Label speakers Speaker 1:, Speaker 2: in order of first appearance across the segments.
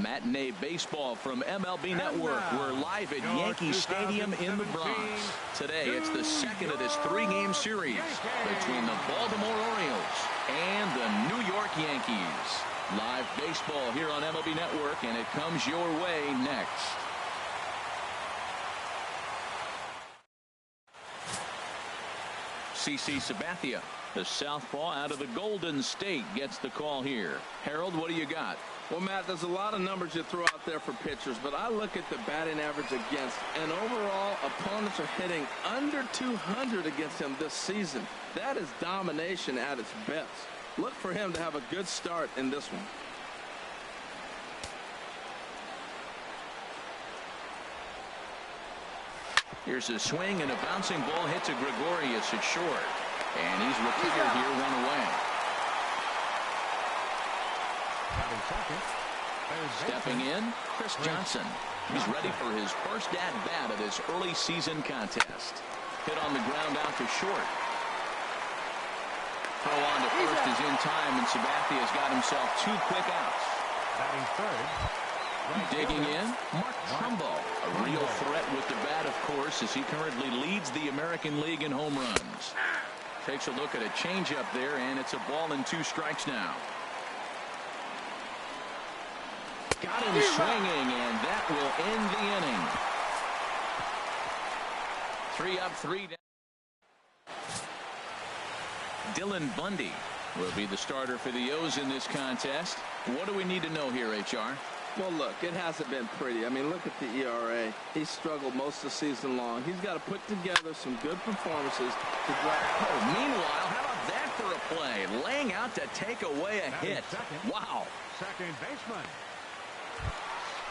Speaker 1: Matinee baseball from MLB Network. We're live at Yankee Stadium in the Bronx. Today, it's the second of this three-game series between the Baltimore Orioles and the New York Yankees. Live baseball here on MLB Network, and it comes your way next. CC Sabathia, the southpaw out of the Golden State, gets the call here. Harold, what do you got?
Speaker 2: Well, Matt, there's a lot of numbers you throw out there for pitchers, but I look at the batting average against, and overall, opponents are hitting under 200 against him this season. That is domination at its best. Look for him to have a good start in this one.
Speaker 1: Here's a swing, and a bouncing ball hit to Gregorius at short. And he's retired here, one away. Stepping in, Chris Johnson. He's ready for his first at-bat of this early season contest. Hit on the ground out to short. Throw on to first is in time, and Sabathia's got himself two quick outs.
Speaker 3: Batting third.
Speaker 1: Digging in, Mark Trumbo, a real threat with the bat, of course, as he currently leads the American League in home runs. Takes a look at a changeup there, and it's a ball and 2 strikes now. Got him swinging, and that will end the inning. 3 up, 3 down. Dylan Bundy will be the starter for the O's in this contest. What do we need to know here, HR?
Speaker 2: Well, look, it hasn't been pretty. I mean, look at the ERA. He's struggled most of the season long. He's got to put together some good performances to drive.
Speaker 1: Oh, meanwhile, how about that for a play? Laying out to take away a hit. Wow.
Speaker 3: Second baseman.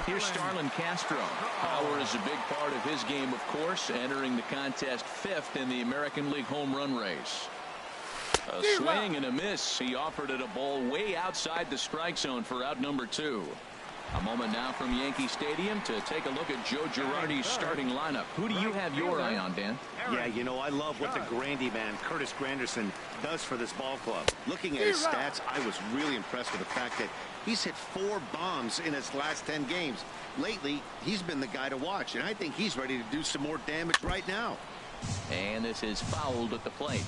Speaker 1: Here's Starlin Castro. Power is a big part of his game, of course, entering the contest 5th in the American League home run race. A swing and a miss. He offered it a ball way outside the strike zone for out number 2. A moment now from Yankee Stadium to take a look at Joe Girardi's starting lineup. Who do you have your eye on, Dan?
Speaker 4: Yeah, you know, I love what the Grandy man, Curtis Granderson, does for this ball club. Looking at his stats, I was really impressed with the fact that he's hit 4 bombs in his last 10 games. Lately, he's been the guy to watch, and I think he's ready to do some more damage right now.
Speaker 1: And this is fouled at the plate.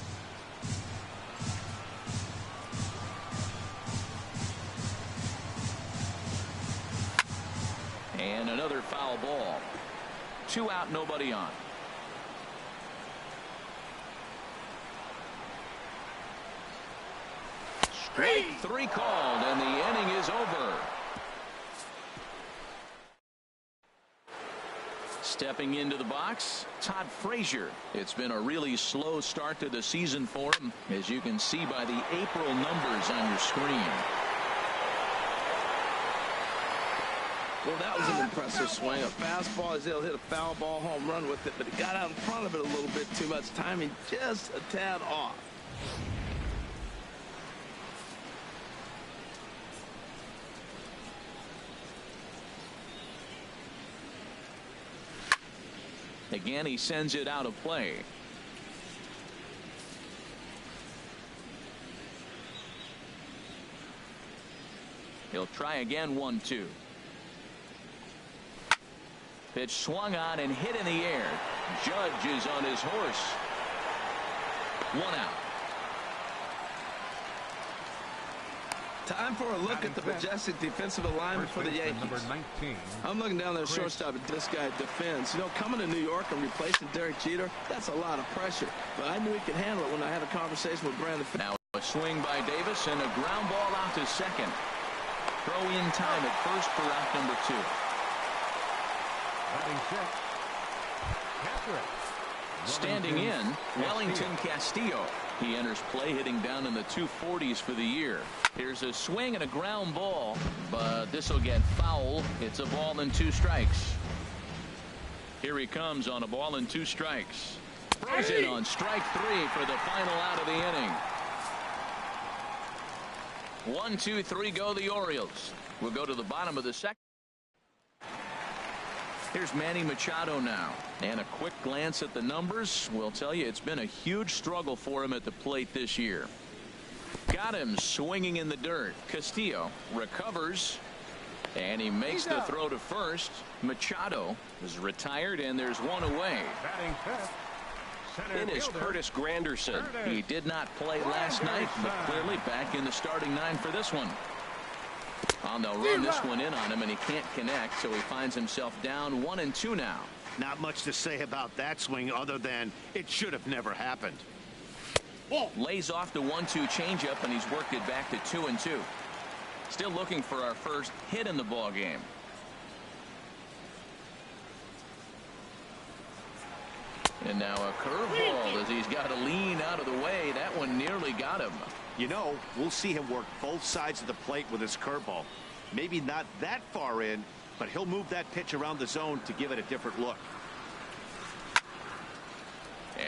Speaker 1: And another foul ball. 2 out, nobody on. Strike 3 called, and the inning is over. Stepping into the box, Todd Frazier. It's been a really slow start to the season for him, as you can see by the April numbers on your screen.
Speaker 2: Well, that was an impressive swing. A fastball, he'll hit a foul ball home run with it, but he got out in front of it a little bit too much. Timing just a tad off.
Speaker 1: Again, he sends it out of play. He'll try again, 1-2. Pitch swung on and hit in the air. Judge is on his horse. 1 out.
Speaker 2: Time for a look at the majestic defensive alignment for the Yankees.
Speaker 3: Number 19.
Speaker 2: I'm looking down there shortstop at this guy defends. You know, coming to New York and replacing Derek Jeter, that's a lot of pressure. But I knew he could handle it when I had a conversation with Brandon.
Speaker 1: Now a swing by Davis and a ground ball out to second. Throw in time at first for out number 2. Standing in, Wellington Castillo. He enters play hitting down in the 240s for the year. Here's a swing and a ground ball, but this will get foul. It's a ball and 2 strikes. Here he comes on a ball and 2 strikes. Throws it on strike 3 for the final out of the inning. 1, 2, 3 go the Orioles. We'll go to the bottom of the second. Here's Manny Machado now, and a quick glance at the numbers will tell you it's been a huge struggle for him at the plate this year. Got him swinging in the dirt. Castillo recovers, And he makes the throw to first. Machado is retired, and there's one away.
Speaker 3: Batting fifth, center
Speaker 5: In is
Speaker 3: fielder,
Speaker 5: Curtis Granderson.
Speaker 1: He did not play last night, but clearly back in the starting 9 for this one. And they'll run this one in on him, and he can't connect, so he finds himself down 1-2 now.
Speaker 4: Not much to say about that swing other than it should have never happened.
Speaker 1: Lays off the 1-2 changeup, and he's worked it back to 2-2. Still looking for our first hit in the ball game. And now a curveball as he's got to lean out of the way. That one nearly got him.
Speaker 4: You know, we'll see him work both sides of the plate with his curveball. Maybe not that far in, but he'll move that pitch around the zone to give it a different look.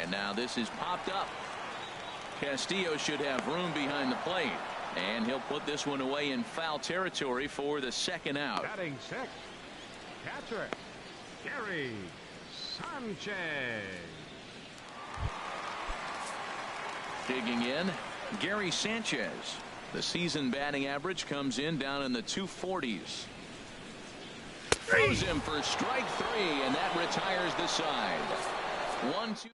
Speaker 1: And now this is popped up. Castillo should have room behind the plate. And he'll put this one away in foul territory for the second out.
Speaker 3: batting sixth, catcher, Gary Sanchez.
Speaker 1: Digging in, Gary Sanchez. The season batting average comes in down in the 240s. Throws him for strike 3, and that retires the side. 1-2.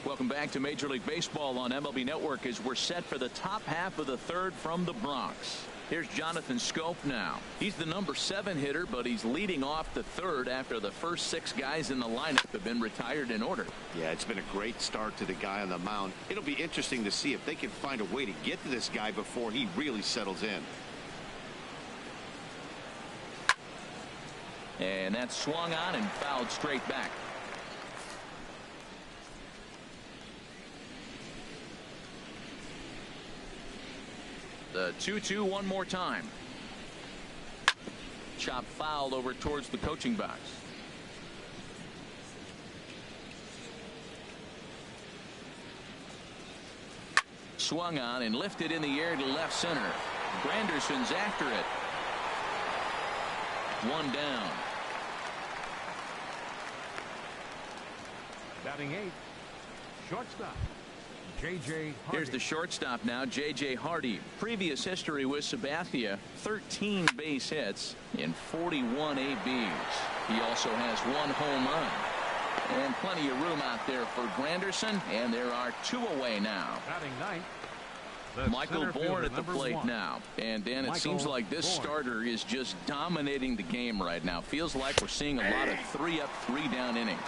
Speaker 1: Welcome back to Major League Baseball on MLB Network as we're set for the top half of the third from the Bronx. Here's Jonathan Scope now. He's the number 7 hitter, but he's leading off the third after the first 6 guys in the lineup have been retired in order.
Speaker 4: Yeah, it's been a great start to the guy on the mound. It'll be interesting to see if they can find a way to get to this guy before he really settles in.
Speaker 1: And that's swung on and fouled straight back. The 2-2 one more time. Chop fouled over towards the coaching box. Swung on and lifted in the air to left center. Granderson's after it. One down.
Speaker 3: Batting eighth, shortstop, J.J. Hardy.
Speaker 1: Here's the shortstop now, J.J. Hardy. Previous history with Sabathia, 13 base hits in 41 ABs. He also has 1 home run. And plenty of room out there for Granderson, and there are 2 away now.
Speaker 3: Batting ninth,
Speaker 1: Michael Bourne at the plate now. And Dan, it seems like this starter is just dominating the game right now. Feels like we're seeing a lot of 3-up, 3-down innings.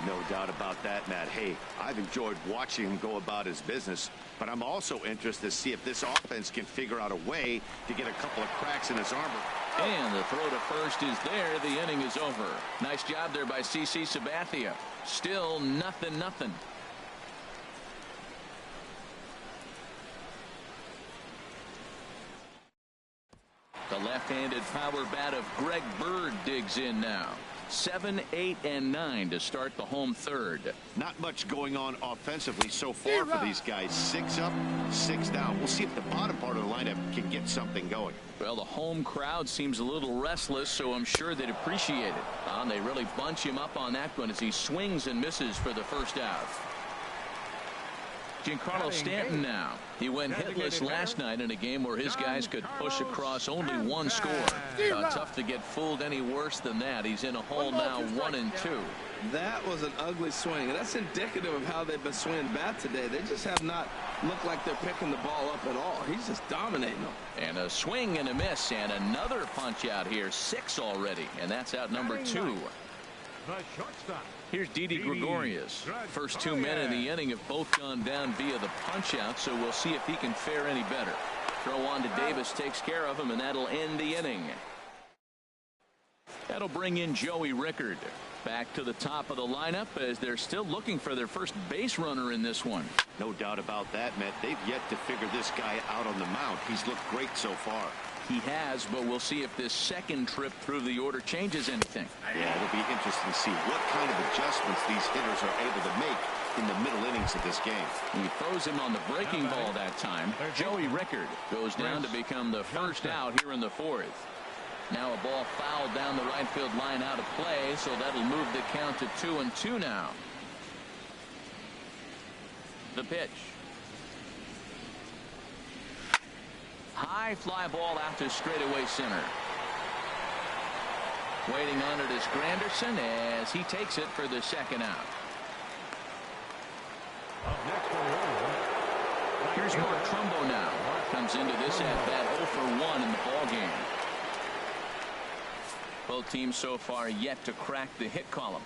Speaker 4: No doubt about that, Matt. Hey, I've enjoyed watching him go about his business, but I'm also interested to see if this offense can figure out a way to get a couple of cracks in his armor.
Speaker 1: And the throw to first is there. The inning is over. Nice job there by CC Sabathia. Still 0-0. The left-handed power bat of Greg Bird digs in now. 7, 8, and 9 to start the home third.
Speaker 4: Not much going on offensively so far for these guys. 6 up, 6 down. We'll see if the bottom part of the lineup can get something going.
Speaker 1: Well, the home crowd seems a little restless, so I'm sure they'd appreciate it. And they really bunch him up on that one as he swings and misses for the first out. Giancarlo Stanton now. He went hitless last night in a game where his guys could push across only 1 score. Tough to get fooled any worse than that. He's in a hole now, 1-2.
Speaker 2: That was an ugly swing. That's indicative of how they've been swinging bat today. They just have not looked like they're picking the ball up at all. He's just dominating them.
Speaker 1: And a swing and a miss, and another punch out here. 6 already, and that's out number 2.
Speaker 3: The shortstop.
Speaker 1: Here's Didi Gregorius. First 2 men in the inning have both gone down via the punch out, so we'll see if he can fare any better. Throw on to Davis takes care of him, and that'll end the inning. That'll bring in Joey Rickard. Back to the top of the lineup as they're still looking for their first base runner in this one.
Speaker 4: No doubt about that, Matt. They've yet to figure this guy out on the mound. He's looked great so far.
Speaker 1: He has, but we'll see if this second trip through the order changes anything.
Speaker 4: Yeah, it'll be interesting to see what kind of adjustments these hitters are able to make in the middle innings of this game.
Speaker 1: He throws him on the breaking ball that time. Joey Rickard goes down to become the first out here in the 4th. Now a ball fouled down the right field line out of play, so that'll move the count to 2-2 now. The pitch. High fly ball out to straightaway center. Waiting on it is Granderson as he takes it for the second out.
Speaker 3: Up next for the Orioles.
Speaker 1: Here's Mark Trumbo now. Comes into this at bat 0 for 1 in the ball game. Both teams so far yet to crack the hit column.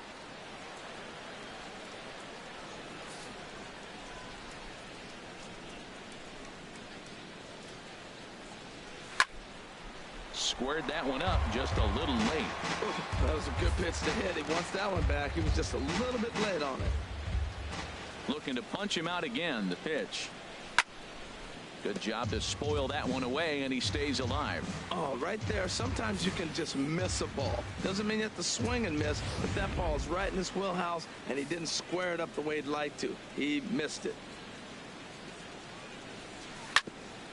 Speaker 1: Squared that one up just a little late.
Speaker 2: That was a good pitch to hit. He wants that one back. He was just a little bit late on it.
Speaker 1: Looking to punch him out again. The pitch. Good job to spoil that one away, and he stays alive.
Speaker 2: Oh, right there. Sometimes you can just miss a ball. Doesn't mean you have to swing and miss, but that ball is right in his wheelhouse, and he didn't square it up the way he'd like to. He missed it.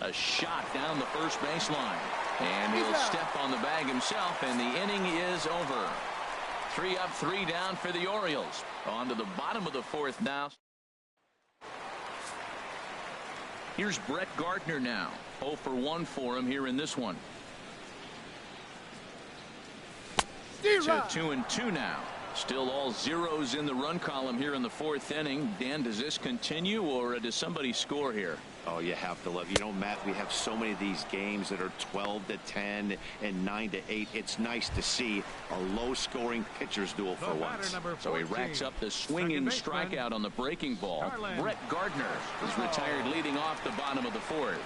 Speaker 1: A shot down the first baseline. And he'll step on the bag himself, and the inning is over. 3 up, 3 down for the Orioles. On to the bottom of the fourth now. Here's Brett Gardner now. 0 for 1 for him here in this one. To 2-2 now. Still all zeros in the run column here in the fourth inning. Dan, does this continue, or does somebody score here?
Speaker 4: Oh, you have to love. You know, Matt, we have so many of these games that are 12-10 and 9-8. It's nice to see a low-scoring pitcher's duel for once.
Speaker 1: So he racks up the swinging strikeout on the breaking ball. Brett Gardner is retired leading off the bottom of the fourth.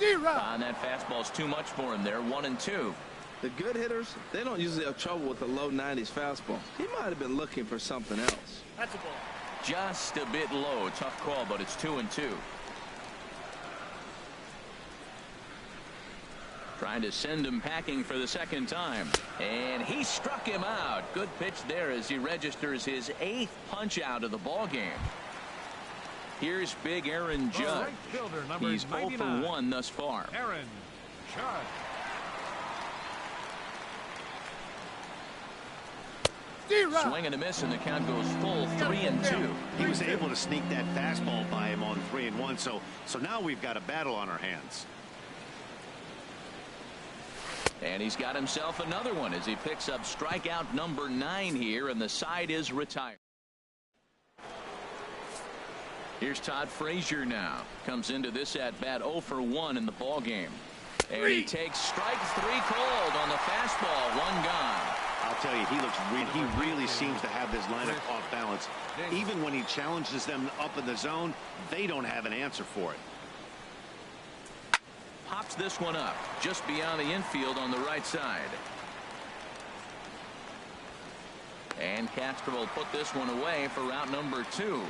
Speaker 1: And that fastball's too much for him there. 1-2.
Speaker 2: The good hitters, they don't usually have trouble with the low 90s fastball. He might have been looking for something else.
Speaker 5: That's a ball.
Speaker 1: Just a bit low. Tough call, but it's 2-2. Trying to send him packing for the second time. And he struck him out. Good pitch there as he registers his 8th punch out of the ball game. Here's big Aaron Judge. He's 0 for 1 thus far.
Speaker 3: Aaron Judge.
Speaker 1: Swing and a miss, and the count goes full 3-2.
Speaker 4: He was able to sneak that fastball by him on 3-1. So now we've got a battle on our hands.
Speaker 1: And he's got himself another one as he picks up strikeout number 9 here, and the side is retired. Here's Todd Frazier now. Comes into this at bat 0 for 1 in the ball game. And he takes strike 3 cold on the fastball. 1 gone.
Speaker 4: I'll tell you, he really seems to have this lineup off balance. Even when he challenges them up in the zone, they don't have an answer for it.
Speaker 1: Pops this one up just beyond the infield on the right side. And Castro will put this one away for route number 2.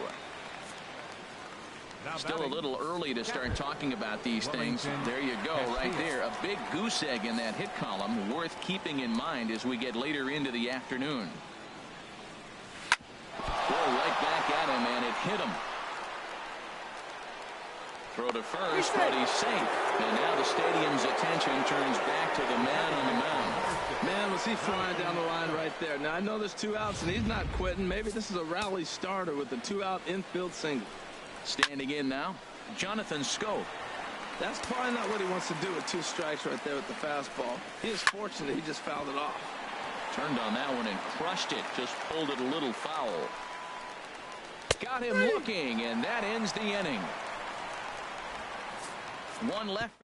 Speaker 1: Still a little early to start talking about these things. There you go, right there. A big goose egg in that hit column, worth keeping in mind as we get later into the afternoon. Throw right back at him, and it hit him. Throw to first, but he's safe. And now the stadium's attention turns back to the man on the mound.
Speaker 2: Man, was he flying down the line right there. Now, I know there's 2 outs, and he's not quitting. Maybe this is a rally starter with the 2-out infield single.
Speaker 1: Standing in now, Jonathan Scope.
Speaker 2: That's probably not what he wants to do with 2 strikes right there with the fastball. He is fortunate he just fouled it off.
Speaker 1: Turned on that one and crushed it. Just pulled it a little foul. Got him looking, and that ends the inning. 1 left.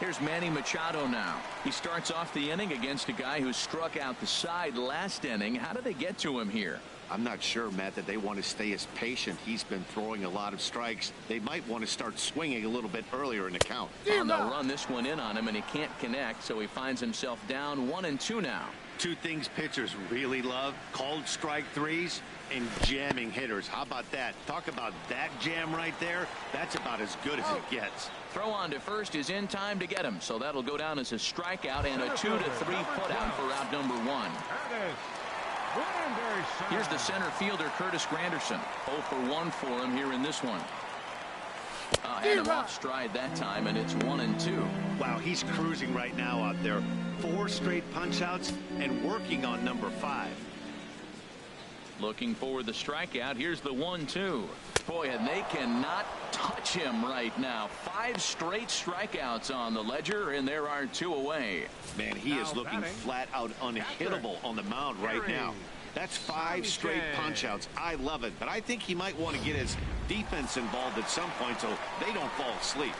Speaker 1: Here's Manny Machado now. He starts off the inning against a guy who struck out the side last inning. How did they get to him here?
Speaker 4: I'm not sure, Matt, that they want to stay as patient. He's been throwing a lot of strikes. They might want to start swinging a little bit earlier in the count.
Speaker 1: They'll run this one in on him, and he can't connect, so he finds himself down 1-2 now.
Speaker 4: 2 things pitchers really love: called strike 3s and jamming hitters. How about that? Talk about that jam right there. That's about as good as it gets.
Speaker 1: Throw on to first is in time to get him, so that'll go down as a strikeout and a 2-3 putout for out number 1. Here's the center fielder, Curtis Granderson. 0 for 1 for him here in this one. Had him off stride that time, and it's 1-2.
Speaker 4: Wow, he's cruising right now out there. 4 straight punch-outs and working on number 5.
Speaker 1: Looking for the strikeout. Here's the 1-2. Boy, and they cannot touch him right now. 5 straight strikeouts on the ledger, and there are 2 away.
Speaker 4: Man, he is looking flat out unhittable on the mound right now. That's 5 straight punch-outs. I love it, but I think he might want to get his defense involved at some point so they don't fall asleep.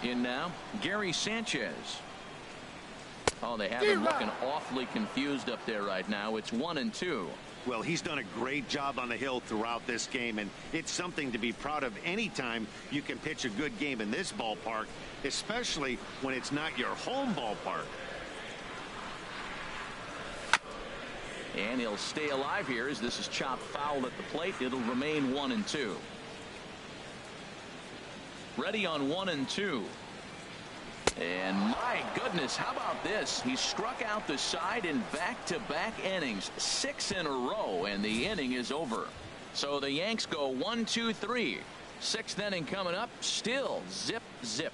Speaker 1: In now, Gary Sanchez. Oh, they have him looking awfully confused up there right now. It's 1-2.
Speaker 4: Well, he's done a great job on the hill throughout this game, and it's something to be proud of anytime you can pitch a good game in this ballpark, especially when it's not your home ballpark.
Speaker 1: And he'll stay alive here as this is chopped foul at the plate. It'll remain 1-2. Ready on 1-2. And my goodness, how about this? He struck out the side in back-to-back innings, 6 in a row, and the inning is over. So the Yanks go 1-2-3. 6th inning coming up, still zip, zip.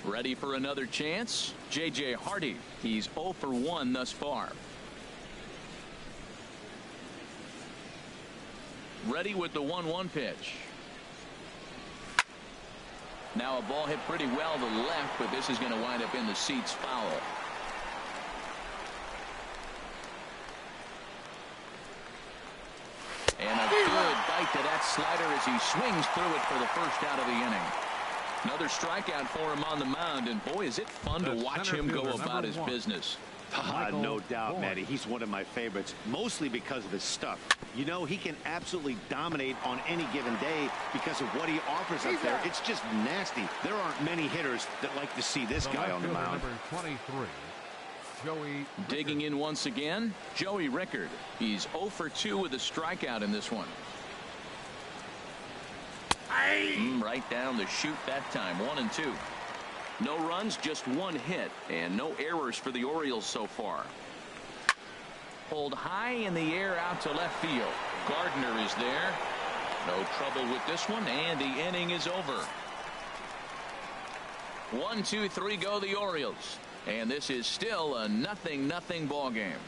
Speaker 1: Ready for another chance? J.J. Hardy. He's 0 for 1 thus far. Ready with the 1-1 pitch. Now a ball hit pretty well to the left, but this is going to wind up in the seats foul. And a good bite to that slider as he swings through it for the first out of the inning. Another strikeout for him on the mound, and boy, is it fun to watch him go about his business.
Speaker 4: No doubt, Matty. He's one of my favorites, mostly because of his stuff. You know, he can absolutely dominate on any given day because of what he offers up there. It's just nasty. There aren't many hitters that like to see this guy on the mound.
Speaker 3: Number 23, Joey
Speaker 1: Digging in once again, Joey Rickard. He's 0 for 2 with a strikeout in this one. Right down the chute that time, 1-2. No runs, just 1 hit, and no errors for the Orioles so far. Pulled high in the air out to left field. Gardner is there. No trouble with this one, and the inning is over. 1-2-3 go the Orioles, and this is still a 0-0 ball game.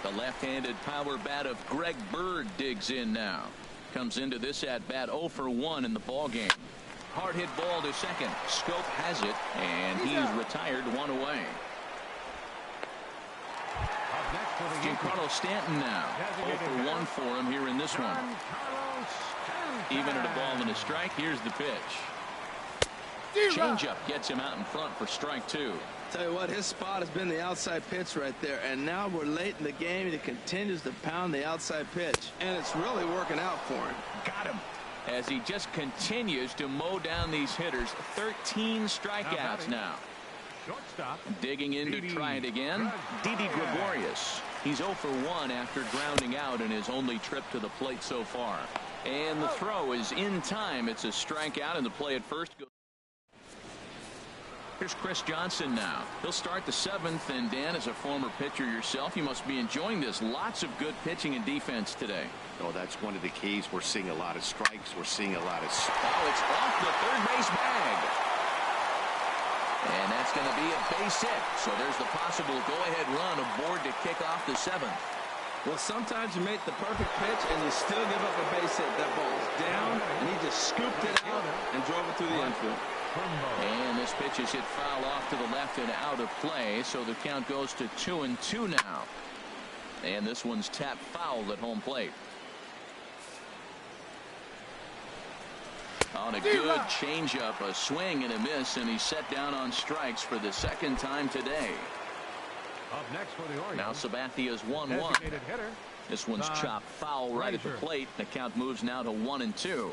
Speaker 1: The left-handed power bat of Greg Bird digs in now. Comes into this at bat 0 for 1 in the ball game. Hard hit ball to second. Scope has it, and he's retired 1 away. Giancarlo Stanton now 0 for 1 for him here in this one. Even at a ball and a strike. Here's the pitch. Changeup gets him out in front for strike 2.
Speaker 2: Tell you what, his spot has been the outside pitch right there, and now we're late in the game and he continues to pound the outside pitch, and it's really working out for him.
Speaker 1: Got him as he just continues to mow down these hitters. 13 strikeouts now.
Speaker 3: shortstop.
Speaker 1: Digging in to try it again, Didi Gregorius. He's 0 for 1 after grounding out in his only trip to the plate so far, and the throw is in time. It's a strikeout, and the play at first goes. Here's Chris Johnson now. He'll start the 7th, and Dan, as a former pitcher yourself, you must be enjoying this. Lots of good pitching and defense today.
Speaker 4: Oh, that's one of the keys. We're seeing a lot of strikes. We're seeing a lot of...
Speaker 1: Oh, it's off the third base bag. And that's going to be a base hit. So there's the possible go-ahead run aboard to kick off the 7th.
Speaker 2: Well, sometimes you make the perfect pitch and you still give up a base hit. That ball's down, and he just scooped it out and drove it through the infield.
Speaker 1: And this pitch is hit foul off to the left and out of play, so the count goes to 2-2 now. And this one's tapped foul at home plate. On a good changeup, a swing and a miss, and he's set down on strikes for the 2nd time today.
Speaker 3: Up next for the Orioles.
Speaker 1: Now Sabathia's 1-1. This one's chopped foul right at the plate. The count moves now to 1-2.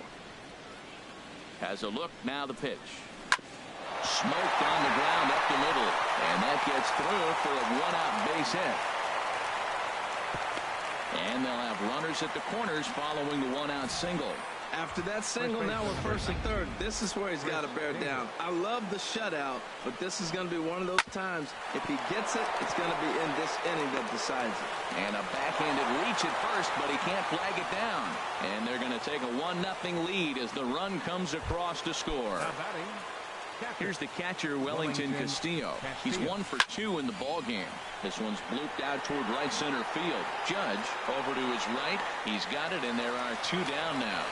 Speaker 1: Has a look, now the pitch. Smoked on the ground up the middle, and that gets through for a 1-out base hit. And they'll have runners at the corners following the 1-out single.
Speaker 2: After that single, now we're first and third. This is where he's got to bear down. I love the shutout, but this is going to be one of those times. If he gets it, it's going to be in this inning that decides it.
Speaker 1: And a backhanded reach at first, but he can't flag it down. And they're going to take a 1-0 lead as the run comes across to score. Here's the catcher, Wellington Castillo. He's 1 for 2 in the ball game. This one's blooped out toward right center field. Judge over to his right. He's got it, and there are 2 down now.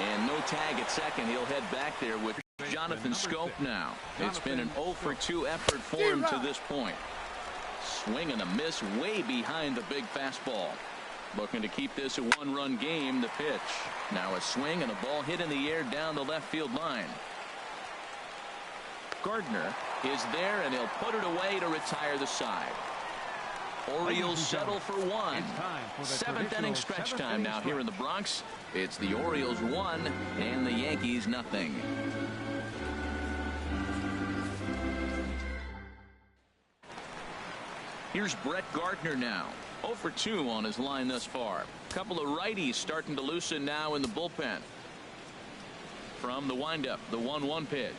Speaker 1: And no tag at second. He'll head back there with Jonathan Scope now. It's been an 0 for 2 effort for him to this point. Swing and a miss way behind the big fastball. Looking to keep this a 1-run game. The pitch. Now a swing and a ball hit in the air down the left field line. Gardner is there, and he'll put it away to retire the side. Orioles settle for 1. 7th inning stretch time now here in the Bronx. It's the Orioles 1 and the Yankees 0. Here's Brett Gardner now. 0 for 2 on his line thus far. A couple of righties starting to loosen now in the bullpen. From the windup, the 1-1 pitch.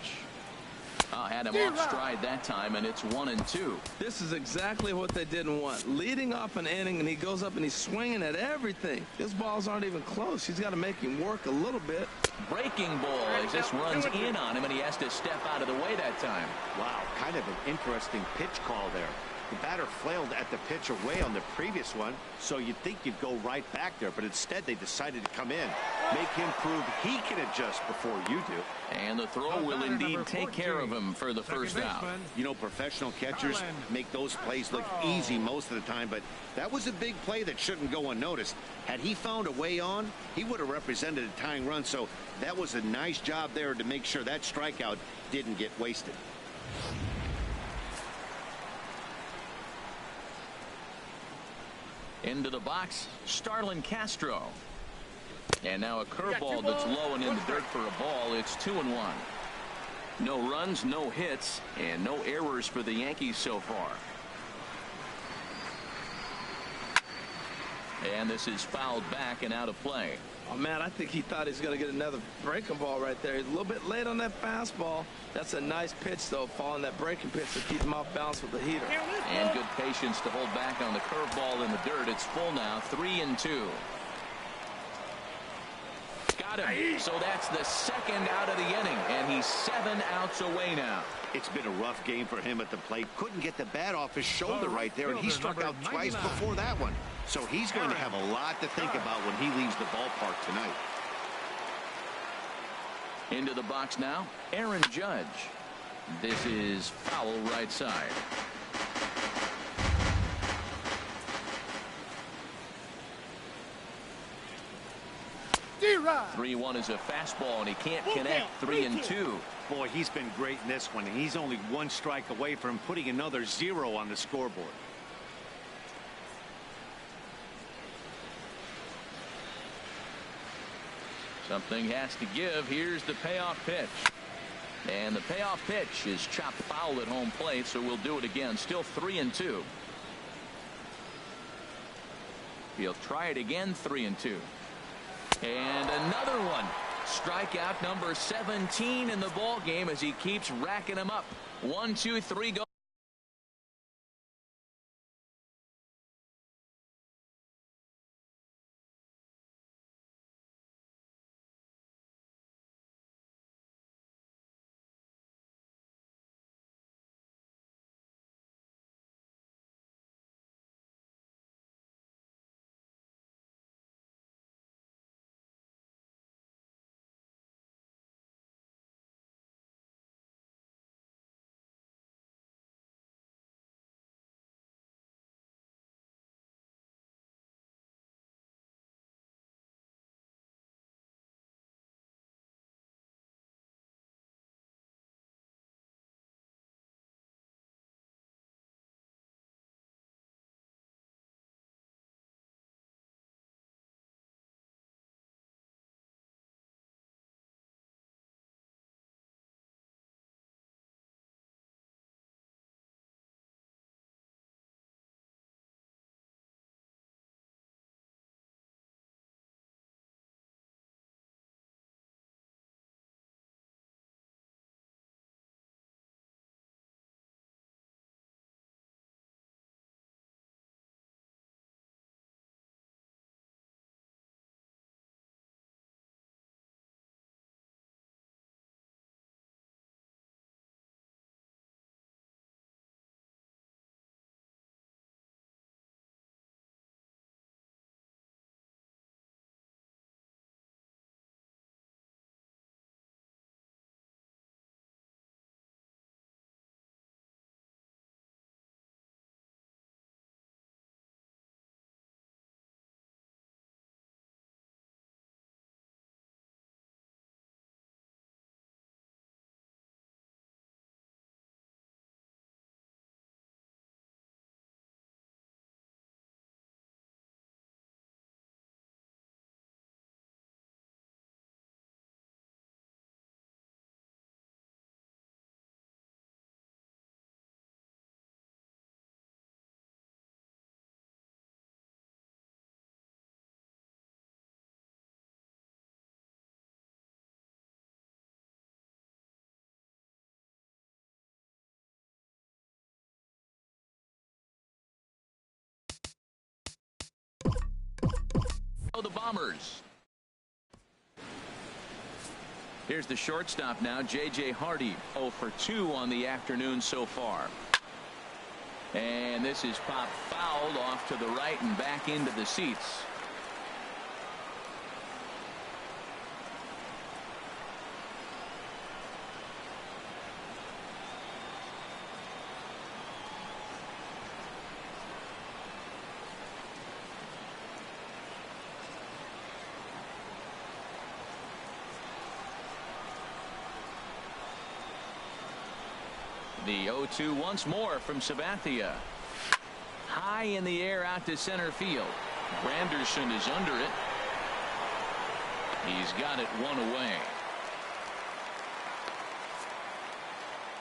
Speaker 1: Had him off stride that time, and it's 1-2.
Speaker 2: This is exactly what they didn't want. Leading off an inning, and he goes up and he's swinging at everything. His balls aren't even close. He's got to make him work a little bit.
Speaker 1: Breaking ball as this runs in on him, and he has to step out of the way that time.
Speaker 4: Wow, kind of an interesting pitch call there. The batter flailed at the pitch away on the previous one, so you'd think you'd go right back there, but instead they decided to come in, make him prove he can adjust before you do.
Speaker 1: And the throw will indeed take care of him for the first out.
Speaker 4: You know, professional catchers make those plays look easy most of the time, but that was a big play that shouldn't go unnoticed. Had he found a way on, he would have represented a tying run, so that was a nice job there to make sure that strikeout didn't get wasted.
Speaker 1: Into the box, Starlin Castro. And now a curveball that's low and in the dirt for a ball. It's 2-1. No runs, no hits, and no errors for the Yankees so far. And this is fouled back and out of play.
Speaker 2: Oh, man, I think he thought he was going to get another breaking ball right there. He's a little bit late on that fastball. That's a nice pitch, though, following that breaking pitch to keep him off balance with the heater.
Speaker 1: And good patience to hold back on the curveball in the dirt. It's full now, 3-2. Got him. So that's the second out of the inning, and he's 7 outs away now.
Speaker 4: It's been a rough game for him at the plate. Couldn't get the bat off his shoulder right there, and he struck out twice before that one. So he's going to have a lot to think about when he leaves the ballpark tonight.
Speaker 1: Into the box now, Aaron Judge. This is foul right side.
Speaker 5: D-Rod.
Speaker 1: 3-1 is a fastball, and he can't connect. 3-2.
Speaker 4: Boy, he's been great in this one, and he's only 1 strike away from putting another 0 on the scoreboard.
Speaker 1: Something has to give. Here's the payoff pitch. And the payoff pitch is chopped foul at home plate, so we'll do it again. Still 3-2. He'll try it again. 3-2. And another one. Strikeout number 17 in the ball game as he keeps racking them up. 1, 2, 3 go. The Bombers. Here's the shortstop now, J.J. Hardy, 0 for 2 on the afternoon so far. And this is popped fouled off to the right and back into the seats. The 0-2 once more from Sabathia. High in the air out to center field. Granderson is under it. He's got it one away.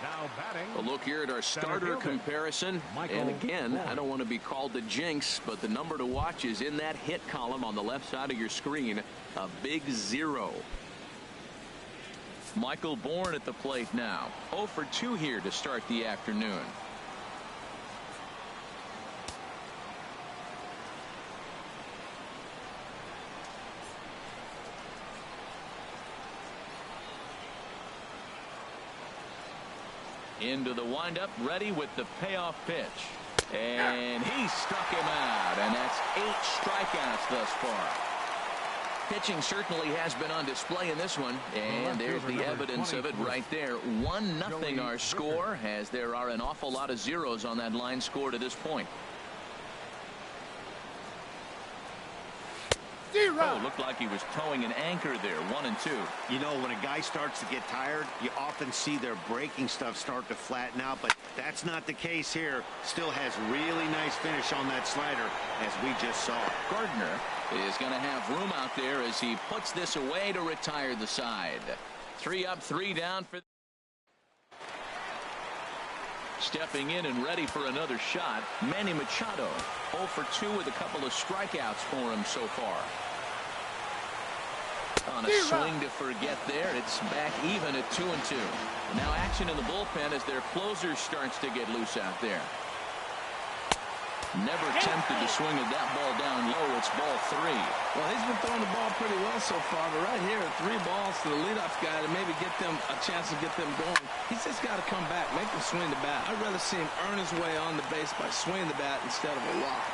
Speaker 3: Now batting.
Speaker 1: A look here at our starter comparison. And again, I don't want to be called the jinx, but the number to watch is in that hit column on the left side of your screen. A big 0. Michael Bourne at the plate now. 0 for 2 here to start the afternoon. Into the windup, ready with the payoff pitch. And he struck him out, and that's 8 strikeouts thus far. Pitching certainly has been on display in this one, and there's the evidence of it right there. 1-0 our score, as there are an awful lot of zeros on that line score to this point. Oh, looked like he was towing an anchor there. 1-2.
Speaker 4: You know, when a guy starts to get tired, you often see their breaking stuff start to flatten out, but that's not the case here. Still has really nice finish on that slider, as we just saw.
Speaker 1: Gardner is going to have room out there as he puts this away to retire the side. 3 up, 3 down for. Stepping in and ready for another shot, Manny Machado. 0 for 2 with a couple of strikeouts for him so far. On a swing to forget there, it's back even at 2-2. Now action in the bullpen as their closer starts to get loose out there. Never tempted to swing at that ball down low. It's ball 3.
Speaker 2: Well, he's been throwing the ball pretty well so far, but right here, 3 balls to the leadoff guy to maybe get them a chance to get them going. He's just got to come back, make them swing the bat. I'd rather see him earn his way on the base by swinging the bat instead of a walk.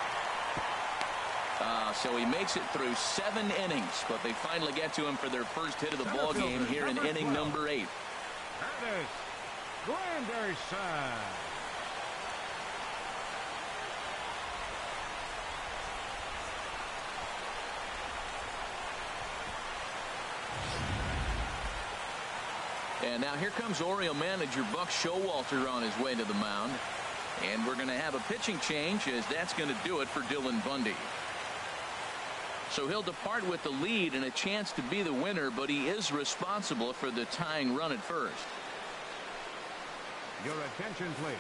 Speaker 1: So he makes it through 7 innings, but they finally get to him for their first hit of the ball game here in inning number 8.
Speaker 3: Curtis Granderson.
Speaker 1: And now here comes Oriole manager Buck Showalter on his way to the mound. And we're going to have a pitching change, as that's going to do it for Dylan Bundy. So he'll depart with the lead and a chance to be the winner, but he is responsible for the tying run at first.
Speaker 3: Your attention, please.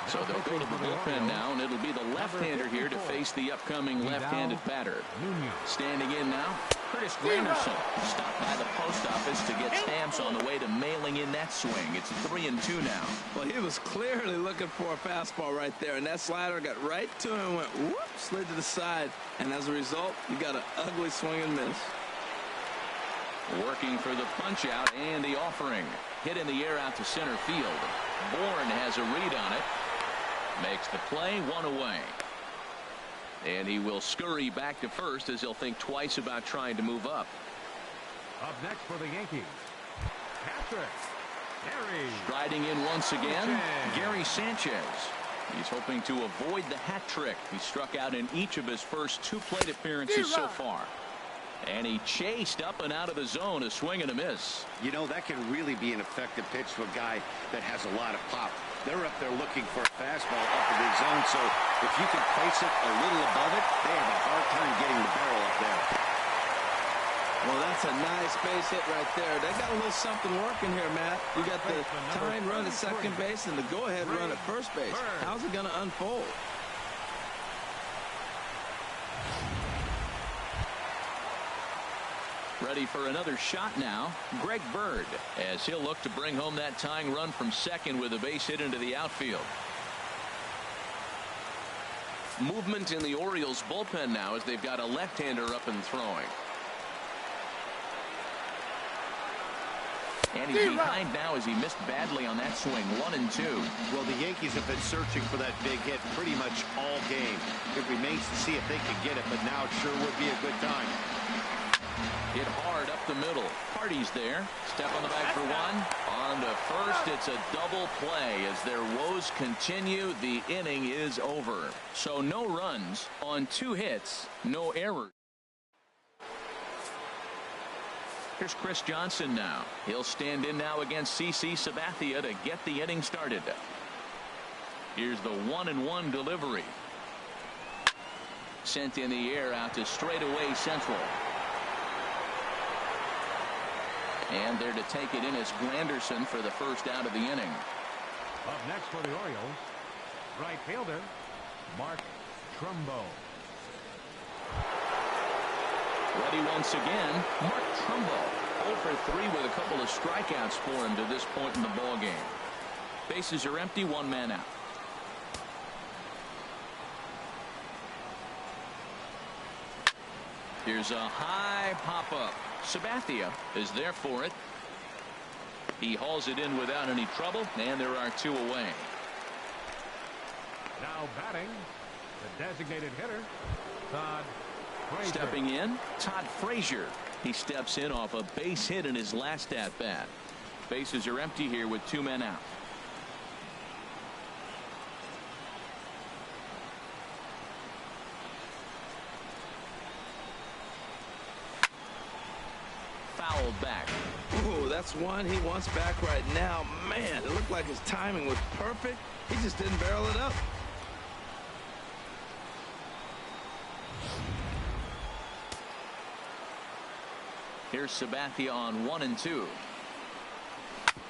Speaker 1: So they'll go to the bullpen now, and it'll be the left-hander here to face the upcoming left-handed batter. Standing in now, Curtis Granderson. Stopped by the post office to get stamps on the way to mailing in that swing. It's 3-2 now.
Speaker 2: Well, he was clearly looking for a fastball right there, and that slider got right to him and went whoop, slid to the side. And as a result, you got an ugly swing and miss.
Speaker 1: Working for the punch out and the offering. Hit in the air out to center field. Bourne has a read on it. Makes the play, 1 away. And he will scurry back to first as he'll think twice about trying to move up.
Speaker 3: Up next for the Yankees, Patrick Gary.
Speaker 1: Striding in once again, Gary Sanchez. He's hoping to avoid the hat trick. He struck out in each of his first 2 plate appearances so far. And he chased up and out of the zone, a swing and a miss.
Speaker 4: You know, that can really be an effective pitch to a guy that has a lot of pop. They're up there looking for a fastball up in the zone, so if you can place it a little above it, they have a hard time getting the barrel up there.
Speaker 2: Well, that's a nice base hit right there. They got a little something working here, Matt. You got the tying run at second base and the go-ahead run at first base. How's it going to unfold?
Speaker 1: Ready for another shot now, Greg Bird, as he'll look to bring home that tying run from second with a base hit into the outfield. Movement in the Orioles bullpen now as they've got a left-hander up and throwing. And he's behind now as he missed badly on that swing. 1-2.
Speaker 4: Well, the Yankees have been searching for that big hit pretty much all game. It remains to see if they can get it, but now it sure would be a good time.
Speaker 1: Hit hard up the middle. Hardy's there. Step on the bag for one. On to first. It's a double play as their woes continue. The inning is over. So no runs on 2 hits. No errors. Here's Chris Johnson now. He'll stand in now against CC Sabathia to get the inning started. Here's the 1-1 delivery. Sent in the air out to straightaway central. And there to take it in is Granderson for the first out of the inning.
Speaker 3: Up next for the Orioles, right fielder, Mark Trumbo.
Speaker 1: Ready once again, Mark Trumbo. 0 for 3 with a couple of strikeouts for him to this point in the ball game. Bases are empty, 1 man out. Here's a high pop-up. Sabathia is there for it. He hauls it in without any trouble, and there are 2 away.
Speaker 3: Now batting, the designated hitter, Todd Frazier.
Speaker 1: Stepping in, Todd Frazier. He steps in off a base hit in his last at-bat. Bases are empty here with 2 men out. Fouled back.
Speaker 2: Ooh, that's one he wants back right now. Man, it looked like his timing was perfect. He just didn't barrel it up.
Speaker 1: Here's Sabathia on 1-2.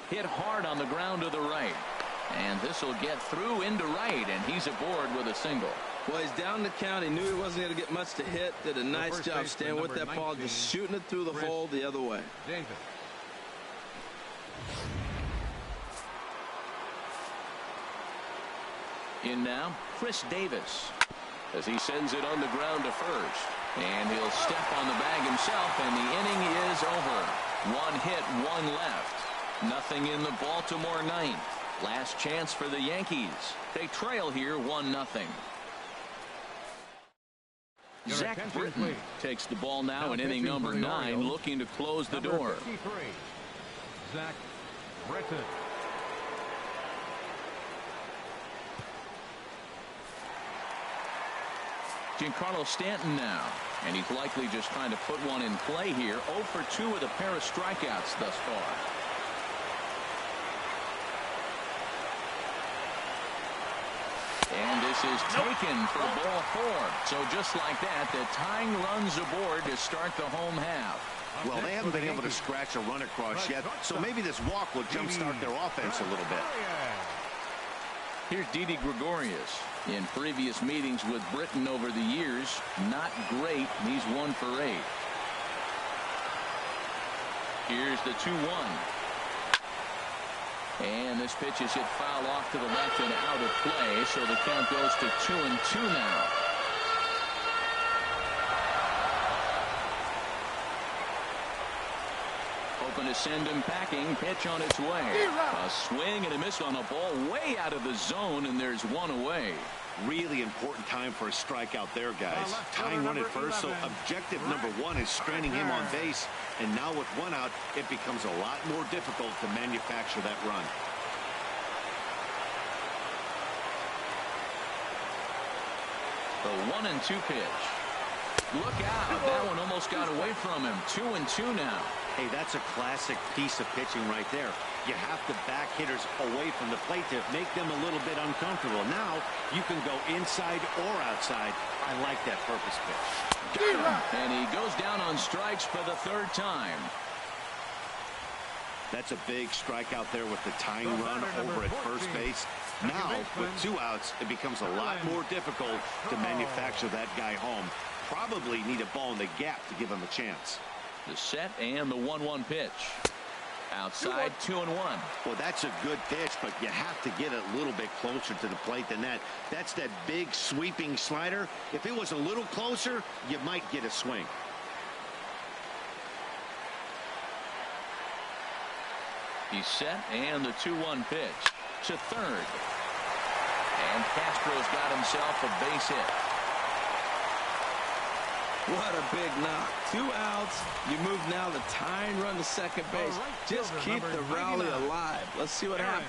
Speaker 1: Hit hard on the ground to the right. And this will get through into right, and he's aboard with a single.
Speaker 2: Well, he's down the count. He knew he wasn't going to get much to hit. Did a nice job staying with that ball, just shooting it through the hole the other way.
Speaker 3: Davis.
Speaker 1: In now, Chris Davis, as he sends it on the ground to first. And he'll step on the bag himself, and the inning is over. 1 hit, 1 left. Nothing in the Baltimore ninth. Last chance for the Yankees. They trail here 1-0. Zach Britton takes the ball now in inning number 9, looking to close the door.
Speaker 3: 53, Zach Britton.
Speaker 1: Giancarlo Stanton now, and he's likely just trying to put one in play here. 0 for 2 with a pair of strikeouts thus far. And this is taken for ball 4. So just like that, the tying runs aboard to start the home half.
Speaker 4: Well, they haven't been able to scratch a run across yet, so maybe this walk will jumpstart their offense a little bit.
Speaker 1: Here's Didi Gregorius. In previous meetings with Britton over the years, not great. He's 1 for 8. Here's the 2-1. And this pitch is hit foul off to the left and out of play, so the count goes to 2-2 now. Hoping to send him packing. Pitch on its way. A swing and a miss on a ball way out of the zone, and there's 1 away.
Speaker 4: Really important time for a strikeout there, guys. Tying run at first, so objective number 1 is straining him on base. And now with 1 out, it becomes a lot more difficult to manufacture that run.
Speaker 1: The 1-2 pitch. Look out. That one almost got away from him. 2-2 now.
Speaker 4: Hey, that's a classic piece of pitching right there. You have to back hitters away from the plate to make them a little bit uncomfortable. Now you can go inside or outside. I like that purpose pitch.
Speaker 1: Got him. And he goes down on strikes for the 3rd time.
Speaker 4: That's a big strikeout there with the tying run over at first base. Now with 2 outs, it becomes a lot more difficult to manufacture that guy home. Probably need a ball in the gap to give him a chance.
Speaker 1: The set and the 1-1 pitch. Outside, 2-1.
Speaker 4: Well, that's a good pitch, but you have to get it a little bit closer to the plate than that. That's that big sweeping slider. If it was a little closer, you might get a swing.
Speaker 1: He's set, and the 2-1 pitch to third. And Castro's got himself a base hit.
Speaker 2: What a big knock. 2 outs. You move now the tying run to second base. Just keep the rally alive. Let's see what happens.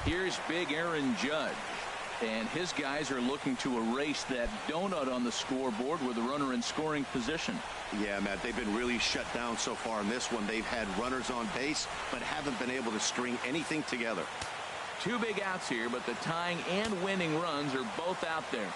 Speaker 1: Here's big Aaron Judge. And his guys are looking to erase that donut on the scoreboard with a runner in scoring position.
Speaker 4: Yeah, Matt, they've been really shut down so far in this one. They've had runners on base, but haven't been able to string anything together.
Speaker 1: 2 big outs here, but the tying and winning runs are both out there.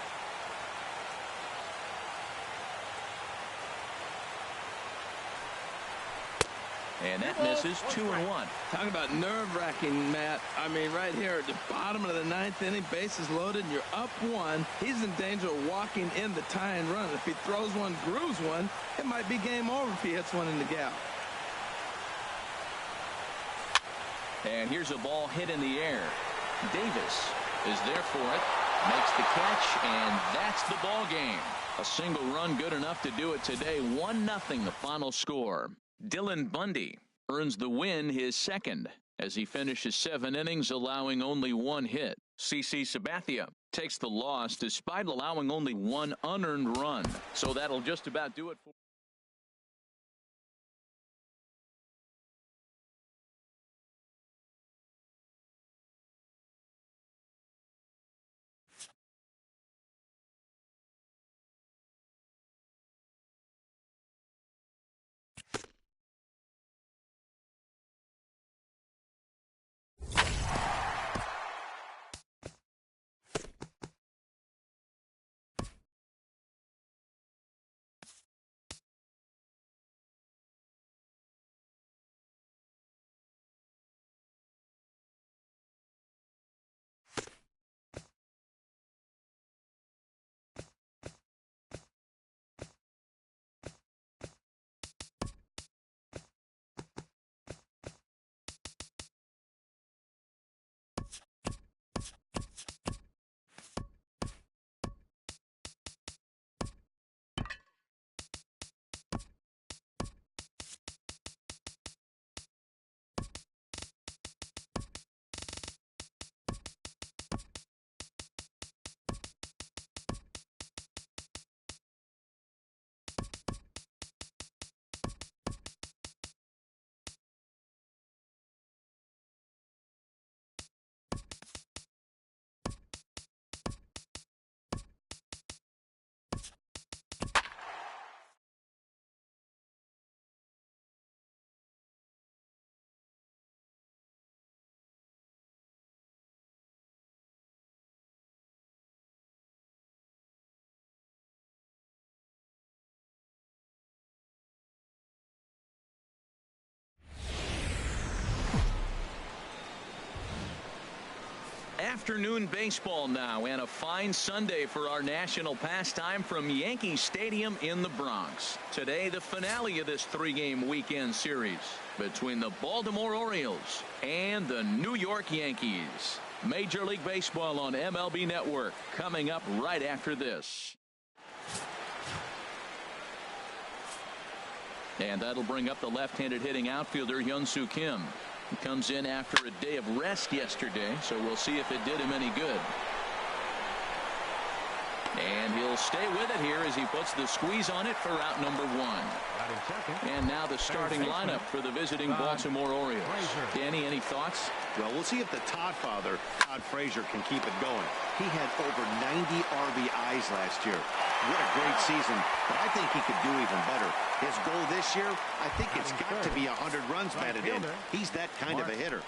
Speaker 1: And that misses. 2-1.
Speaker 2: Talking about nerve-wracking, Matt. I mean, right here at the bottom of the 9th inning, bases loaded, and you're up 1. He's in danger of walking in the tying run. If he throws one, grooves one, it might be game over if he hits one in the gap.
Speaker 1: And here's a ball hit in the air. Davis is there for it, makes the catch, and that's the ball game. A single run good enough to do it today. 1-0 the final score. Dylan Bundy earns the win, his second, as he finishes 7 innings, allowing only 1 hit. CC Sabathia takes the loss despite allowing only 1 unearned run. So that'll just about do it for afternoon baseball now, and a fine Sunday for our national pastime from Yankee Stadium in the Bronx. Today, the finale of this 3-game weekend series between the Baltimore Orioles and the New York Yankees. Major League Baseball on MLB Network coming up right after this. And that'll bring up the left-handed hitting outfielder Hyun-Soo Kim. He comes in after a day of rest yesterday, so we'll see if it did him any good. And he'll stay with it here as he puts the squeeze on it for out number 1. And now the starting lineup for the visiting Baltimore Orioles. Danny, any thoughts?
Speaker 4: Well, we'll see if the Todd father, Todd Frazier, can keep it going. He had over 90 RBIs last year. What a great season, but I think he could do even better. His goal this year, I think it's got to be 100 runs batted in. He's that kind of a hitter.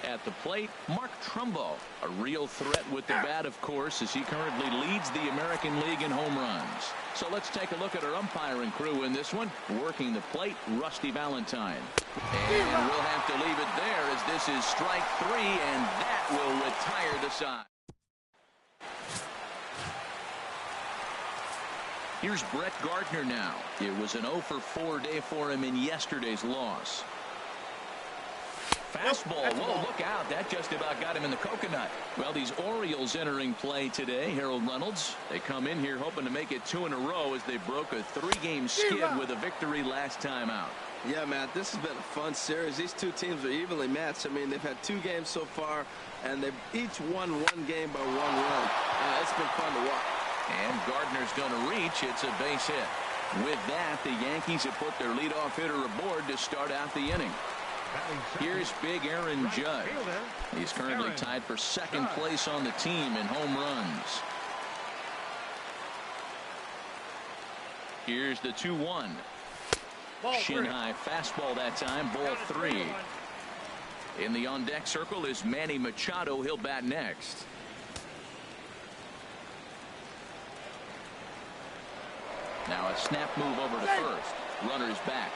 Speaker 1: At the plate, Mark Trumbo, a real threat with the bat, of course, as he currently leads the American League in home runs. So let's take a look at our umpiring crew in this one. Working the plate, Rusty Valentine. And we'll have to leave it there as this is strike 3, and that will retire the side. Here's Brett Gardner now. It was an 0 for 4 day for him in yesterday's loss. Fastball. Whoa, look out. That just about got him in the coconut. Well, these Orioles entering play today, Harold Reynolds. They come in here hoping to make it 2 in a row as they broke a 3-game skid with a victory last time out.
Speaker 2: Yeah, Matt, this has been a fun series. These two teams are evenly matched. I mean, they've had 2 games so far, and they've each won 1 game by 1 run. It's been fun to watch.
Speaker 1: And Gardner's going to reach. It's a base hit. With that, the Yankees have put their leadoff hitter aboard to start out the inning. Here's big Aaron Judge. He's currently tied for 2nd place on the team in home runs. Here's the 2-1. Shin high fastball that time, ball 3. In the on deck circle is Manny Machado. He'll bat next. Now a snap move over to first. Runner's back.